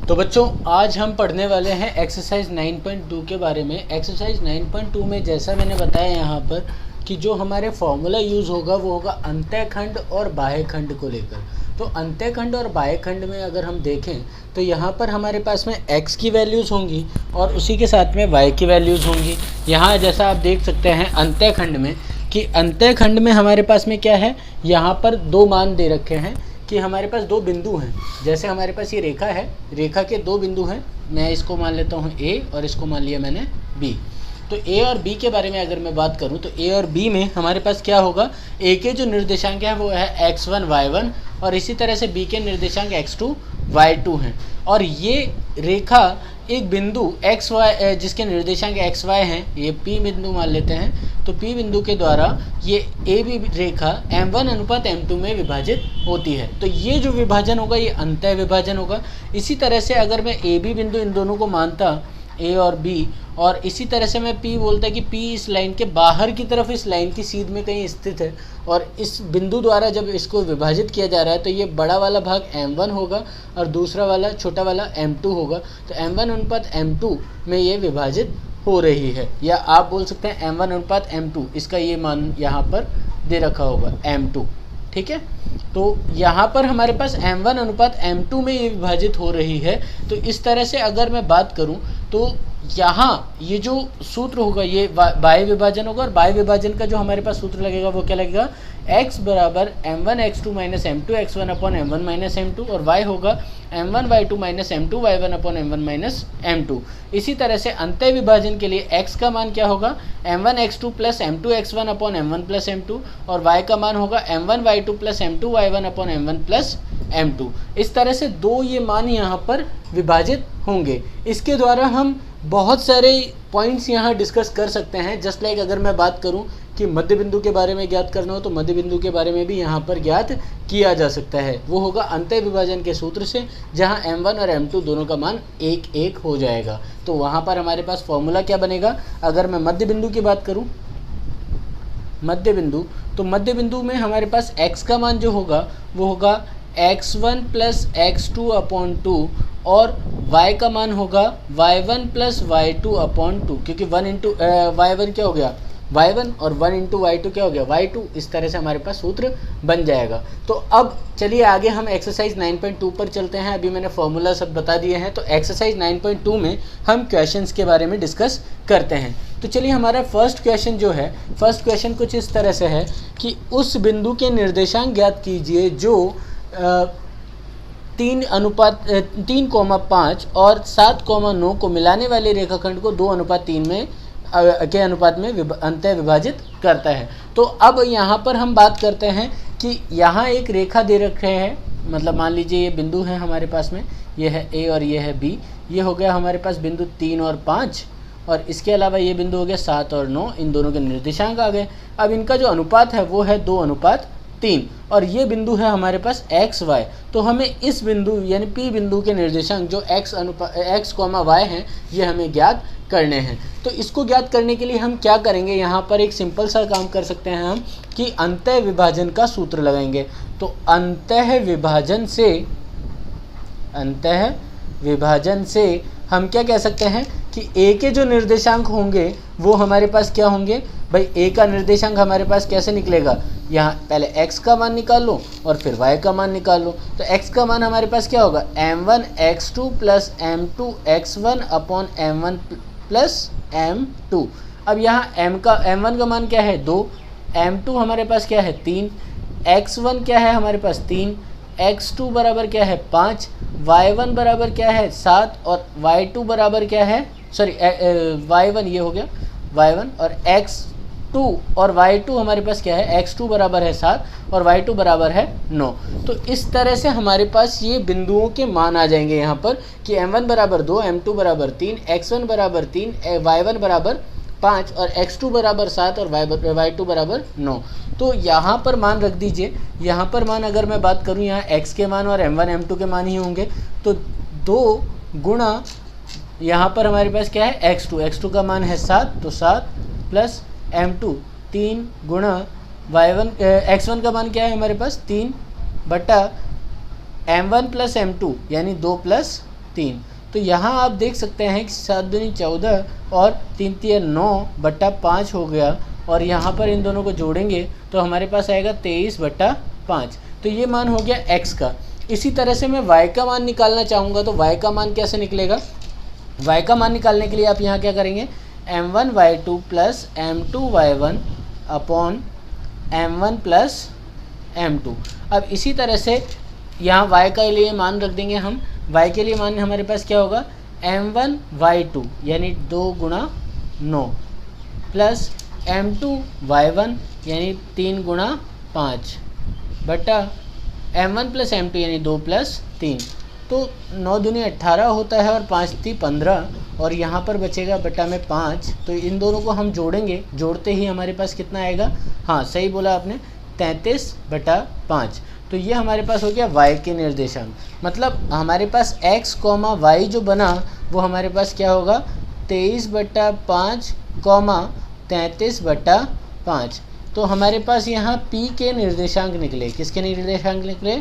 तो बच्चों आज हम पढ़ने वाले हैं एक्सरसाइज 9.2 के बारे में। एक्सरसाइज 9.2 में जैसा मैंने बताया यहाँ पर कि जो हमारे फॉर्मूला यूज़ होगा वो होगा अंतःखंड और बाह्यखंड को लेकर। तो अंतःखंड और बाह्यखंड में अगर हम देखें तो यहाँ पर हमारे पास में x की वैल्यूज़ होंगी और उसी के साथ में y की वैल्यूज़ होंगी। यहाँ जैसा आप देख सकते हैं अंतःखंड में कि अंतःखंड में हमारे पास में क्या है, यहाँ पर दो मान दे रखे हैं कि हमारे पास दो बिंदु हैं। जैसे हमारे पास ये रेखा है, रेखा के दो बिंदु हैं, मैं इसको मान लेता हूँ A और इसको मान लिया मैंने B। तो A और B के बारे में अगर मैं बात करूँ तो A और B में हमारे पास क्या होगा, A के जो निर्देशांक है वो है x1 y1 और इसी तरह से B के निर्देशांक x2 y2 हैं। और ये रेखा एक बिंदु x y जिसके निर्देशांक x y हैं, ये P बिंदु मान लेते हैं। तो P बिंदु के द्वारा ये AB रेखा m1 अनुपात m2 में विभाजित होती है। तो ये जो विभाजन होगा ये अंतः विभाजन होगा। इसी तरह से अगर मैं AB बिंदु इन दोनों को मानता A और B और इसी तरह से मैं P बोलता कि P इस लाइन के बाहर की तरफ इस लाइन की सीध में कहीं स्थित है और इस बिंदु द्वारा जब इसको विभाजित किया जा रहा है तो ये बड़ा वाला भाग m1 होगा और दूसरा वाला छोटा वाला m2 होगा। तो m1 अनुपात m2 में ये विभाजित हो रही है, या आप बोल सकते हैं m1 अनुपात m2, इसका ये मान यहाँ पर दे रखा होगा m2। ठीक है, तो यहाँ पर हमारे पास m1 अनुपात m2 में ये विभाजित हो रही है। तो इस तरह से अगर मैं बात करूँ तो यहाँ ये जो सूत्र होगा ये बाह्य विभाजन होगा और बाह्य विभाजन का जो हमारे पास सूत्र लगेगा वो क्या लगेगा, x बराबर m1 x2 minus m2 x1 upon m1 minus m2 और y होगा m1 y2 minus m2 y1 upon m1 minus m2। इसी तरह से अंतः विभाजन के लिए x का मान क्या होगा, m1 x2 plus m2 x1 upon m1 plus m2 और y का मान होगा m1 y2 plus m2 y1 upon m1 plus m2। इस तरह से दो ये मान यहाँ पर विभाजित होंगे। इसके द्वारा हम बहुत सारे पॉइंट्स यहाँ डिस्कस कर सकते हैं। जस्ट लाइक अगर मैं बात करूँ कि मध्य बिंदु के बारे में ज्ञात करना हो तो मध्य बिंदु के बारे में भी यहाँ पर ज्ञात किया जा सकता है। वो होगा अंतः विभाजन के सूत्र से, जहाँ m1 और m2 दोनों का मान 1 हो जाएगा। तो वहाँ पर हमारे पास फॉर्मूला क्या बनेगा, अगर मैं मध्य बिंदु की बात करूँ मध्य बिंदु, तो मध्य बिंदु में हमारे पास x का मान जो होगा वो होगा x1 प्लस x2 अपॉन 2 और y का मान होगा y1 प्लस y2 अपॉन 2, क्योंकि 1 इंटू y1 क्या हो गया y1 और 1 इंटू y2 क्या हो गया y2। इस तरह से हमारे पास सूत्र बन जाएगा। तो अब चलिए आगे हम एक्सरसाइज 9.2 पर चलते हैं। अभी मैंने फॉर्मूला सब बता दिए हैं, तो एक्सरसाइज 9.2 में हम क्वेश्चंस के बारे में डिस्कस करते हैं। तो चलिए हमारा फर्स्ट क्वेश्चन जो है, फर्स्ट क्वेश्चन कुछ इस तरह से है कि उस बिंदु के निर्देशांक ज्ञात कीजिए जो 3:5 और 7:9 को मिलाने वाले रेखाखंड को 2:3 में के अनुपात में अंतः विभाजित करता है। तो अब यहाँ पर हम बात करते हैं कि यहाँ एक रेखा दे रखे हैं, मतलब मान लीजिए ये बिंदु है हमारे पास में, ये है A और ये है B। ये हो गया हमारे पास बिंदु 3 और 5 और इसके अलावा ये बिंदु हो गया 7 और 9, इन दोनों के निर्देशांक आ गए। अब इनका जो अनुपात है वो है 2:3 और ये बिंदु है हमारे पास x y। तो हमें इस बिंदु यानी P बिंदु के निर्देशांक जो x, y हैं ये हमें ज्ञात करने हैं। तो इसको ज्ञात करने के लिए हम क्या करेंगे, यहाँ पर एक सिंपल सा काम कर सकते हैं हम कि अंतः विभाजन का सूत्र लगाएंगे। तो अंतः विभाजन से हम क्या कह सकते हैं कि A के जो निर्देशांक होंगे वो हमारे पास क्या होंगे भाई, A का निर्देशांक हमारे पास कैसे निकलेगा, यहाँ पहले x का मान निकाल लो और फिर y का मान निकाल लो। तो x का मान हमारे पास क्या होगा, m1 x2 plus m2 x1 upon m1 plus m2। अब यहाँ m1 का मान क्या है 2, m2 हमारे पास क्या है 3, x1 क्या है हमारे पास 3, x2 बराबर क्या है 5, y1 बराबर क्या है 7 और y2 बराबर क्या है, y1 ये हो गया y1 और x2 और y2 हमारे पास क्या है, x2 बराबर है 7 और y2 बराबर है 9। तो इस तरह से हमारे पास ये बिंदुओं के मान आ जाएंगे यहाँ पर कि m1 बराबर 2, m2 बराबर 3, x1 बराबर 3, y1 बराबर 5 और x2 बराबर 7 और y2 बराबर 9। तो यहाँ पर मान रख दीजिए। यहाँ पर मान अगर मैं बात करूँ, यहाँ x के मान और m1 m2 के मान ही होंगे। तो 2 गुणा यहाँ पर हमारे पास क्या है x2 का मान है 7, तो 7 प्लस m2 3 गुणा x1 का मान क्या है हमारे पास 3 बटा m1 प्लस m2 यानी 2 प्लस 3। तो यहाँ आप देख सकते हैं कि 7 दूनी 14 और 3 तिया 9/5 हो गया, और यहाँ पर इन दोनों को जोड़ेंगे तो हमारे पास आएगा 23/5। तो ये मान हो गया x का। इसी तरह से मैं y का मान निकालना चाहूँगा, तो y का मान कैसे निकलेगा? y का मान निकालने के लिए आप यहाँ क्या करेंगे, m1y2 plus m2y1 upon m1 plus m2। अब इसी तरह से यहाँ y का लिए मान रख देंगे हम। y के लिए मान हमारे पास क्या होगा, m1y2 यानी 2 गुणा 9 प्लस m2y1 यानी 3 गुणा 5 बटा m1 प्लस m2 यानी 2 प्लस 3। तो 9 दूनी 18 होता है और 5 ती 15, और यहाँ पर बचेगा बटा में 5। तो इन दोनों को हम जोड़ेंगे, जोड़ते ही हमारे पास कितना आएगा, हाँ सही बोला आपने, 33/5। तो ये हमारे पास हो गया y के निर्देशांक। मतलब हमारे पास x, y जो बना वो हमारे पास क्या होगा, 23/5, 33/5। तो हमारे पास यहाँ p के निर्देशांक निकले। किसके निर्देशांक निकले?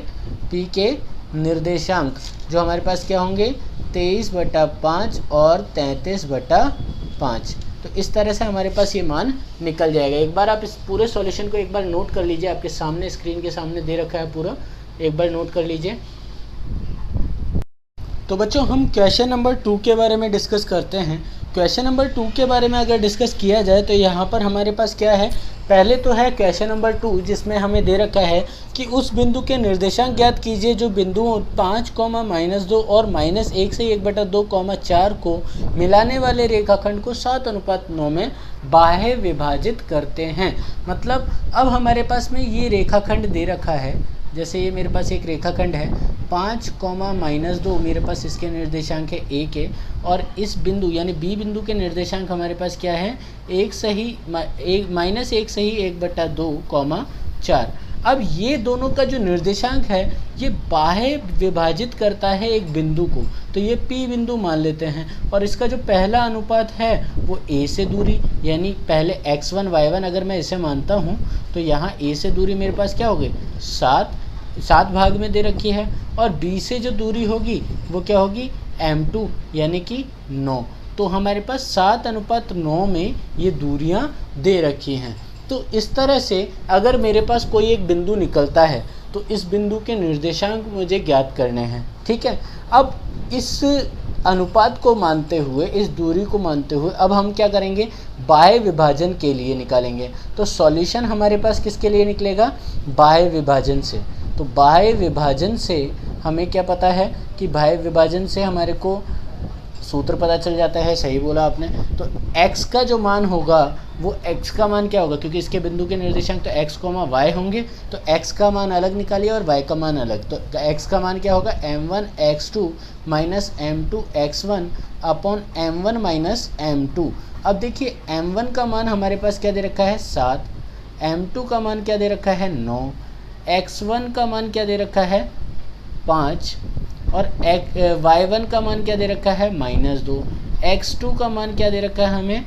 p के निर्देशांक, जो हमारे पास क्या होंगे, 23/5 और 33/5। तो इस तरह से हमारे पास ये मान निकल जाएगा। एक बार आप इस पूरे सॉल्यूशन को एक बार नोट कर लीजिए, आपके सामने स्क्रीन के सामने दे रखा है पूरा, एक बार नोट कर लीजिए। तो बच्चों हम क्वेश्चन नंबर 2 के बारे में डिस्कस करते हैं। क्वेश्चन नंबर 2 के बारे में अगर डिस्कस किया जाए तो यहाँ पर हमारे पास क्या है, पहले तो है क्वेश्चन नंबर 2 जिसमें हमें दे रखा है कि उस बिंदु के निर्देशांक ज्ञात कीजिए जो बिंदु 5, -2 और -1 से 1/2, 4 को मिलाने वाले रेखाखंड को 7:9 में बाह्य विभाजित करते हैं। मतलब अब हमारे पास में ये रेखाखंड दे रखा है, जैसे ये मेरे पास एक रेखाखंड है 5, -2, मेरे पास इसके निर्देशांक है 1 है, और इस बिंदु यानी बी बिंदु के निर्देशांक हमारे पास क्या है, -1 सही 1/2, 4। अब ये दोनों का जो निर्देशांक है ये बाह्य विभाजित करता है एक बिंदु को, तो ये P बिंदु मान लेते हैं। और इसका जो पहला अनुपात है वो A से दूरी, यानी पहले x1 y1 अगर मैं इसे मानता हूँ तो यहाँ A से दूरी मेरे पास क्या होगी, 7 भाग में दे रखी है, और B से जो दूरी होगी वो क्या होगी, m2 यानी कि 9। तो हमारे पास 7:9 में ये दूरियां दे रखी हैं। तो इस तरह से अगर मेरे पास कोई एक बिंदु निकलता है तो इस बिंदु के निर्देशांक मुझे ज्ञात करने हैं, ठीक है। अब इस अनुपात को मानते हुए, इस दूरी को मानते हुए अब हम क्या करेंगे, बाह्य विभाजन के लिए निकालेंगे। तो सॉल्यूशन हमारे पास किसके लिए निकलेगा, बाह्य विभाजन से। तो बाह्य विभाजन से हमें क्या पता है कि बाह्य विभाजन से हमारे को सूत्र पता चल जाता है, सही बोला आपने। तो x का जो मान होगा वो x का मान क्या होगा, क्योंकि इसके बिंदु के निर्देशांक तो x, y होंगे, तो x का मान अलग निकालिए और y का मान अलग। तो x का मान क्या होगा, m1 x2 minus m2 x1 upon m1 minus m2। अब देखिए m1 का मान हमारे पास क्या दे रखा है, 7, m2 का मान क्या दे रखा है, 9, x1 का मान क्या दे रखा है, 5, और y1 का मान क्या दे रखा है, -2, x2 का मान क्या दे रखा है हमें,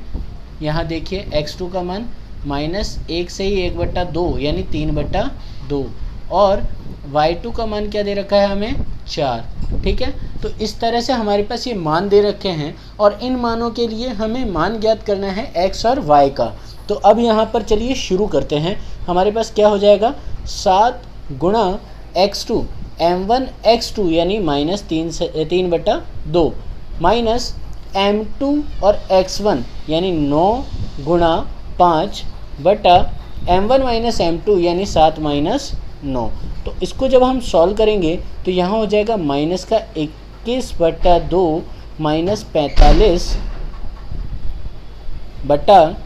यहाँ देखिए x2 का मान -1 से ही 1/2 यानी 3/2, और y2 का मान क्या दे रखा है हमें, 4, ठीक है। तो इस तरह से हमारे पास ये मान दे रखे हैं, और इन मानों के लिए हमें मान ज्ञात करना है x और y का। तो अब यहाँ पर चलिए शुरू करते हैं। हमारे पास क्या हो जाएगा, 7 गुणा x2 m1 x2 यानी -3/2 माइनस m2 और x1 यानी 9 गुणा 5 बटा m1 माइनस m2 यानी 7 माइनस 9। तो इसको जब हम सॉल्व करेंगे तो यहाँ हो जाएगा माइनस का 21/2 माइनस 45 बटा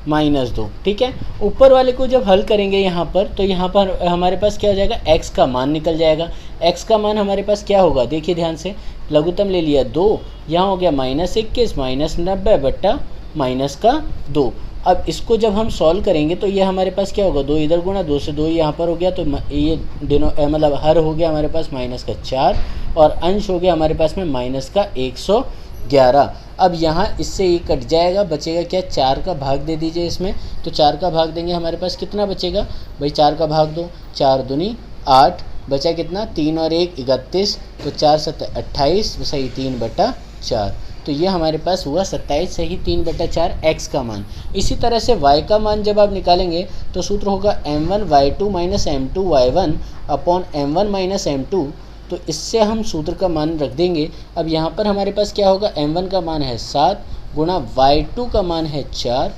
-2, ठीक है। ऊपर वाले को जब हल करेंगे यहाँ पर, तो यहाँ पर हमारे पास क्या हो जाएगा, x का मान निकल जाएगा। x का मान हमारे पास क्या होगा, देखिए ध्यान से, लघुत्तम ले लिया 2, यहाँ हो गया -21 -90 बटा -2। अब इसको जब हम सॉल्व करेंगे तो ये हमारे पास क्या होगा, 2 इधर गुणा 2 से 2 यहाँ पर हो गया, तो ये मतलब हर हो गया हमारे पास -4, और अंश हो गया हमारे पास में -111। अब यहाँ इससे ये कट जाएगा, बचेगा क्या, 4 का भाग दे दीजिए इसमें। तो 4 का भाग देंगे, हमारे पास कितना बचेगा भाई, 4 का भाग दो, 4 दूनी 8, बचा कितना, 3 और 1 31, तो 4 7 28 सही 3/4। तो ये हमारे पास हुआ 27 सही 3/4 x का मान। इसी तरह से y का मान जब आप निकालेंगे तो सूत्र होगा m1y2 minus m2y1 upon m1 minus m2। तो इससे हम सूत्र का मान रख देंगे। अब यहाँ पर हमारे पास क्या होगा, m1 का मान है 7 गुणा y2 का मान है 4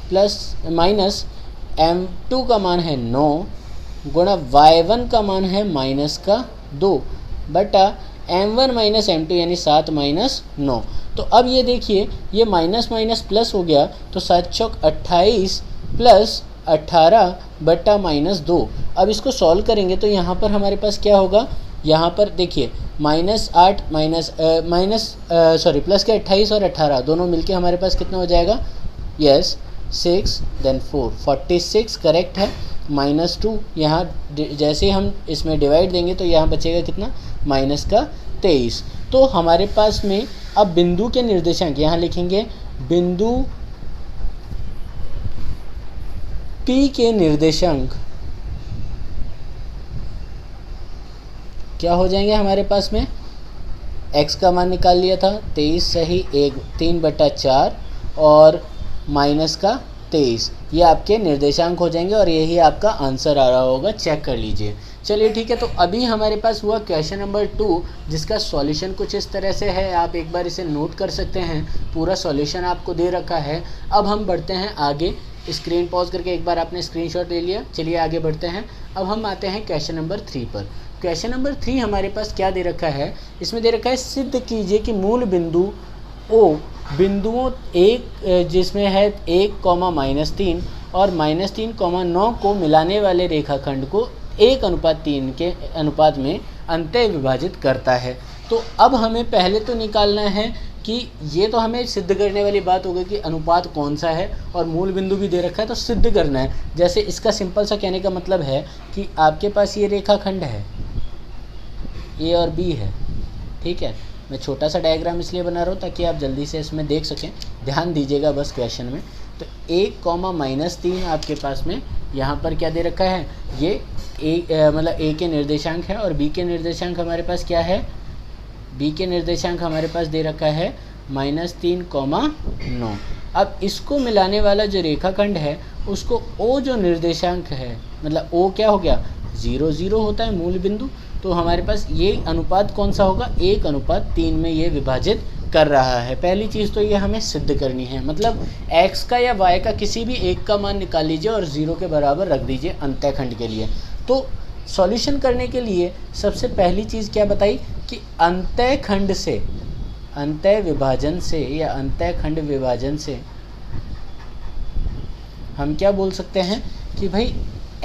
प्लस माइनस m2 का मान है 9 गुणा y1 का मान है -2 बटा m1 माइनस m2 यानी 7 माइनस 9। तो अब ये देखिए ये माइनस माइनस प्लस हो गया, तो 7 चौक 28 प्लस 18 बटा -2। अब इसको सॉल्व करेंगे तो यहाँ पर हमारे पास क्या होगा, यहाँ पर देखिए -8 प्लस के 28 और 18 दोनों मिलके हमारे पास कितना हो जाएगा, यस 6 देन 4 46 करेक्ट है। -2 यहाँ जैसे ही हम इसमें डिवाइड देंगे तो यहाँ बचेगा कितना, -23। तो हमारे पास में अब बिंदु के निर्देशांक यहाँ लिखेंगे, बिंदु P के निर्देशांक क्या हो जाएंगे हमारे पास में, x का मान निकाल लिया था 23 सही 3/4 और -23, ये आपके निर्देशांक हो जाएंगे और यही आपका आंसर आ रहा होगा, चेक कर लीजिए। चलिए ठीक है, तो अभी हमारे पास हुआ क्वेश्चन नंबर 2 जिसका सॉल्यूशन कुछ इस तरह से है, आप एक बार इसे नोट कर सकते हैं, पूरा सॉल्यूशन आपको दे रखा है। अब हम बढ़ते हैं आगे, स्क्रीन पॉज करके एक बार आपने स्क्रीनशॉट ले लिया, चलिए आगे बढ़ते हैं। अब हम आते हैं क्वेश्चन नंबर 3 पर। क्वेश्चन नंबर 3 हमारे पास क्या दे रखा है, इसमें दे रखा है सिद्ध कीजिए कि मूल बिंदु O बिंदुओं एक जिसमें है 1, -3 और -3, 9 को मिलाने वाले रेखाखंड को 1:3 के अनुपात में अंतः विभाजित करता है। तो अब हमें पहले तो निकालना है कि ये तो हमें सिद्ध करने वाली बात होगी कि अनुपात कौन सा है, और मूल बिंदु भी दे रखा है तो सिद्ध करना है। जैसे इसका सिंपल सा कहने का मतलब है कि आपके पास ये रेखाखंड है, A और B है, ठीक है। मैं छोटा सा डायग्राम इसलिए बना रहा हूँ ताकि आप जल्दी से इसमें देख सकें, ध्यान दीजिएगा बस क्वेश्चन में। तो 1, -3 आपके पास में यहाँ पर क्या दे रखा है, ये मतलब A के निर्देशांक है और B के निर्देशांक हमारे पास क्या है, B के निर्देशांक हमारे पास दे रखा है -3, 9। अब इसको मिलाने वाला जो रेखाखंड है उसको O जो निर्देशांक है, मतलब O क्या हो गया, 0, 0 होता है मूल बिंदु। तो हमारे पास ये अनुपात कौन सा होगा, 1:3 में ये विभाजित कर रहा है। पहली चीज़ तो ये हमें सिद्ध करनी है, मतलब x का या y का किसी भी एक का मान निकाल लीजिए और 0 के बराबर रख दीजिए अंतःखंड के लिए। तो सॉल्यूशन करने के लिए सबसे पहली चीज़ क्या बताई कि अंतःखंड से, अंतः विभाजन से या अंतःखंड विभाजन से हम क्या बोल सकते हैं कि भाई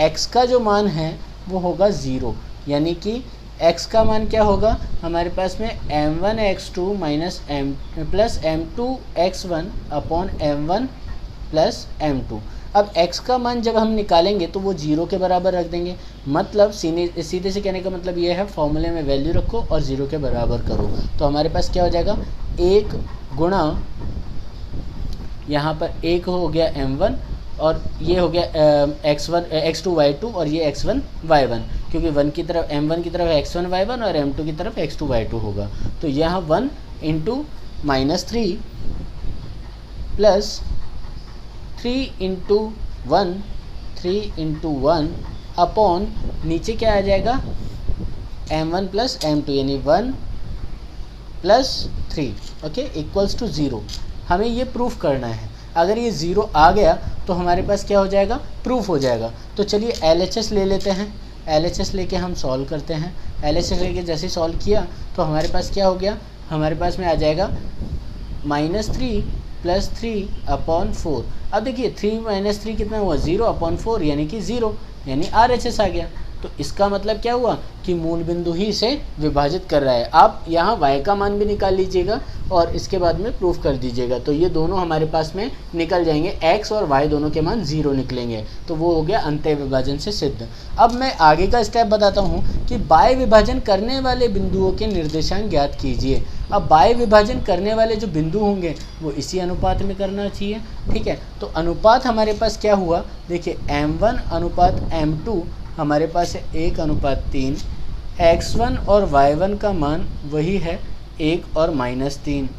x का जो मान है वो होगा 0, यानी कि x का मान क्या होगा हमारे पास में m1x2 minus plus m2x1 upon m1 plus m2। अब x का मान जब हम निकालेंगे तो वो 0 के बराबर रख देंगे, मतलब सीधे से कहने का मतलब ये है फॉर्मूले में वैल्यू रखो और 0 के बराबर करो। तो हमारे पास क्या हो जाएगा, 1 गुणा यहाँ पर 1 हो गया m1 और ये हो गया x2 y2 और ये x1 y1, क्योंकि 1 की तरफ m1 की तरफ x1 y1 और m2 की तरफ x2 y2 होगा। तो यहाँ 1 into -3 plus 3 into 1, 3 into 1 upon नीचे क्या आ जाएगा m1 प्लस m2 यानी 1 प्लस 3, ओके, इक्वल्स टू 0। हमें ये प्रूफ करना है। अगर ये 0 आ गया तो हमारे पास क्या हो जाएगा, प्रूफ हो जाएगा। तो चलिए LHS ले लेते हैं, LHS लेके हम सॉल्व करते हैं। LHS लेके जैसे सॉल्व किया तो हमारे पास क्या हो गया, हमारे पास में आ जाएगा -3 प्लस 3 अपॉन 4। अब देखिए 3 - 3 कितना हुआ, 0 अपॉन 4 यानी कि 0, यानी RHS आ गया। तो इसका मतलब क्या हुआ कि मूल बिंदु ही इसे विभाजित कर रहा है। आप यहाँ y का मान भी निकाल लीजिएगा और इसके बाद में प्रूफ कर दीजिएगा, तो ये दोनों हमारे पास में निकल जाएंगे, x और y दोनों के मान 0 निकलेंगे। तो वो हो गया अंतः विभाजन से सिद्ध। अब मैं आगे का स्टेप बताता हूँ कि बाह्य विभाजन करने वाले बिंदुओं के निर्देशांक ज्ञात कीजिए। अब बाह्य विभाजन करने वाले जो बिंदु होंगे वो इसी अनुपात में करना चाहिए, ठीक है। तो अनुपात हमारे पास क्या हुआ, देखिए m1 अनुपात m2 हमारे पास है 1:3, x1 और y1 का मान वही है 1 और -3,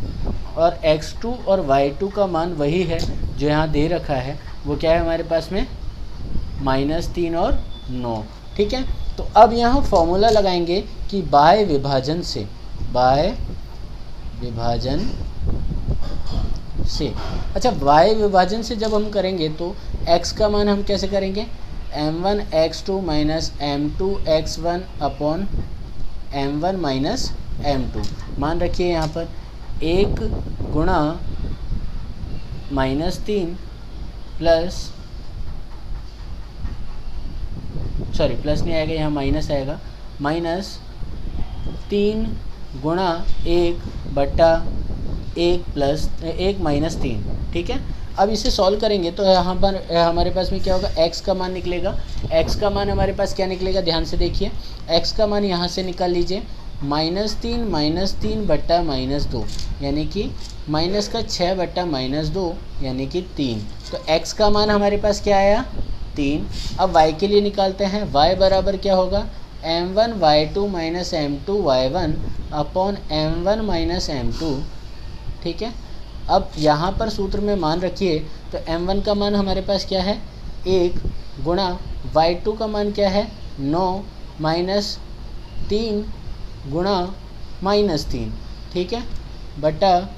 और x2 और y2 का मान वही है जो यहाँ दे रखा है, वो क्या है हमारे पास में -3 और 9। ठीक है, तो अब यहाँ फॉर्मूला लगाएंगे कि बाह्य विभाजन से अच्छा, बाह्य विभाजन से जब हम करेंगे तो x का मान हम कैसे करेंगे, m1 x2 minus m2 x1 upon m1 minus m2। मान रखिए यहाँ पर 1 गुणा -3 प्लस, सॉरी प्लस नहीं आएगा, यहाँ माइनस आएगा, -3 गुणा 1/1 प्लस 1 -3। ठीक है, अब इसे सॉल्व करेंगे तो यहाँ पर हमारे पास में क्या होगा, x का मान निकलेगा। x का मान हमारे पास क्या निकलेगा, ध्यान से देखिए, x का मान यहाँ से निकाल लीजिए, -3 बट्टा -2 यानी कि माइनस का 6 बट्टा -2 यानी कि 3। तो x का मान हमारे पास क्या आया, 3। अब y के लिए निकालते हैं, y बराबर क्या होगा, m1 y2 minus m2 y1 upon m1 minus m2। ठीक है, अब यहाँ पर सूत्र में मान रखिए तो m1 का मान हमारे पास क्या है, 1 गुणा y2 का मान क्या है, 9 माइनस 3 गुणा -3। ठीक है, बटा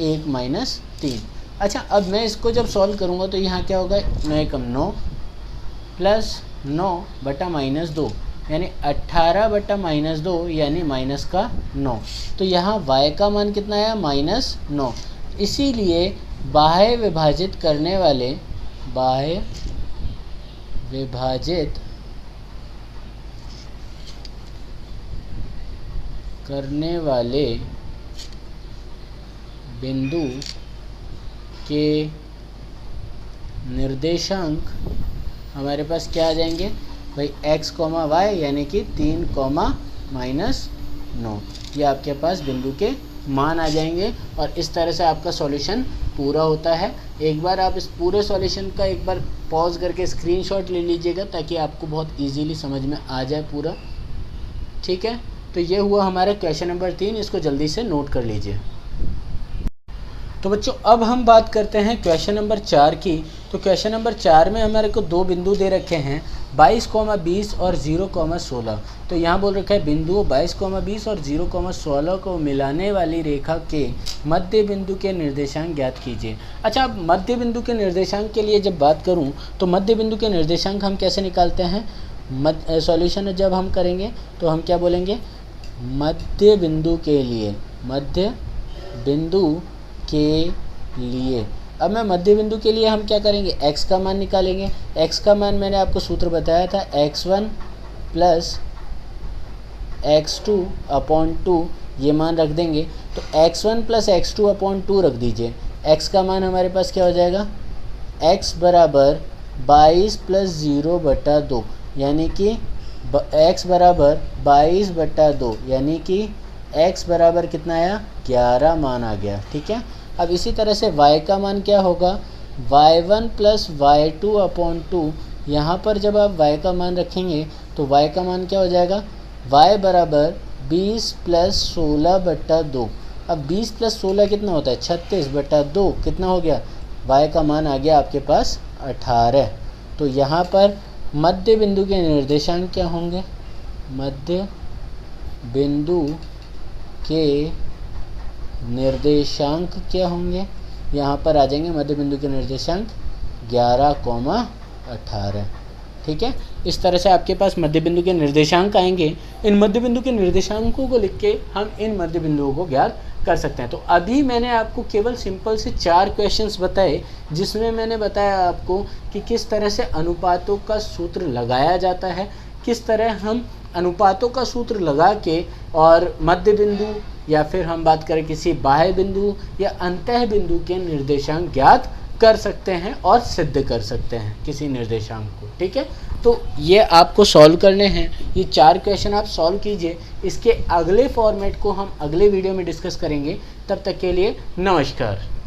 1 -3। अच्छा, अब मैं इसको जब सॉल्व करूँगा तो यहाँ क्या होगा, 9 कम 9 प्लस 9 बटा -2 यानी 18 बटा -2 यानी माइनस का 9। तो यहाँ y का मान कितना आया, -9। इसीलिए बाह्य विभाजित करने वाले बिंदु के निर्देशांक हमारे पास क्या आ जाएंगे भाई, x, y यानी कि 3, -9, ये आपके पास बिंदु के मान आ जाएंगे। और इस तरह से आपका सॉल्यूशन पूरा होता है। एक बार आप इस पूरे सॉल्यूशन का एक बार पॉज करके स्क्रीनशॉट ले लीजिएगा ताकि आपको बहुत इजीली समझ में आ जाए पूरा। ठीक है, तो ये हुआ हमारा क्वेश्चन नंबर 3, इसको जल्दी से नोट कर लीजिए। तो बच्चों अब हम बात करते हैं क्वेश्चन नंबर 4 की। तो क्वेश्चन नंबर 4 में हमारे को दो बिंदु दे रखे हैं 22,20 और 0,16। तो यहाँ बोल रखा है बिंदु 22,20 और 0,16 को मिलाने वाली रेखा के मध्य बिंदु के निर्देशांक ज्ञात कीजिए। अच्छा, अब मध्य बिंदु के निर्देशांक के लिए जब बात करूँ तो मध्य बिंदु के निर्देशांक हम कैसे निकालते हैं, सॉल्यूशन जब हम करेंगे तो हम क्या बोलेंगे, मध्य बिंदु के लिए अब मैं मध्य बिंदु के लिए हम क्या करेंगे, x का मान निकालेंगे। x का मान मैंने आपको सूत्र बताया था, x1 प्लस x2 अपॉन 2, ये मान रख देंगे। तो x1 प्लस x2 अपॉन 2 रख दीजिए। x का मान हमारे पास क्या हो जाएगा, x बराबर 22 प्लस 0/2 यानी कि x बराबर 22/2 यानी कि x बराबर कितना आया, 11 मान आ गया। ठीक है, अब इसी तरह से y का मान क्या होगा, y1 प्लस y2 अपॉन 2। यहाँ पर जब आप y का मान रखेंगे तो y का मान क्या हो जाएगा, y बराबर 20 प्लस 16/2। अब 20 प्लस 16 कितना होता है, 36/2 कितना हो गया, y का मान आ गया आपके पास 18। तो यहाँ पर मध्य बिंदु के निर्देशांक क्या होंगे, मध्य बिंदु के निर्देशांक क्या होंगे, यहाँ पर आ जाएंगे मध्य बिंदु के निर्देशांक 11,18। ठीक है, इस तरह से आपके पास मध्य बिंदु के निर्देशांक आएंगे। इन मध्य बिंदु के निर्देशांकों को लिख के हम इन मध्य बिंदुओं को ज्ञात कर सकते हैं। तो अभी मैंने आपको केवल सिंपल से 4 क्वेश्चंस बताए जिसमें मैंने बताया आपको कि किस तरह से अनुपातों का सूत्र लगाया जाता है, किस तरह हम अनुपातों का सूत्र लगा के और मध्य बिंदु या फिर हम बात करें किसी बाह्य बिंदु या अंतः बिंदु के निर्देशांक ज्ञात कर सकते हैं और सिद्ध कर सकते हैं किसी निर्देशांक को। ठीक है, तो ये आपको सॉल्व करने हैं, ये 4 क्वेश्चन आप सॉल्व कीजिए। इसके अगले फॉर्मेट को हम अगले वीडियो में डिस्कस करेंगे। तब तक के लिए नमस्कार।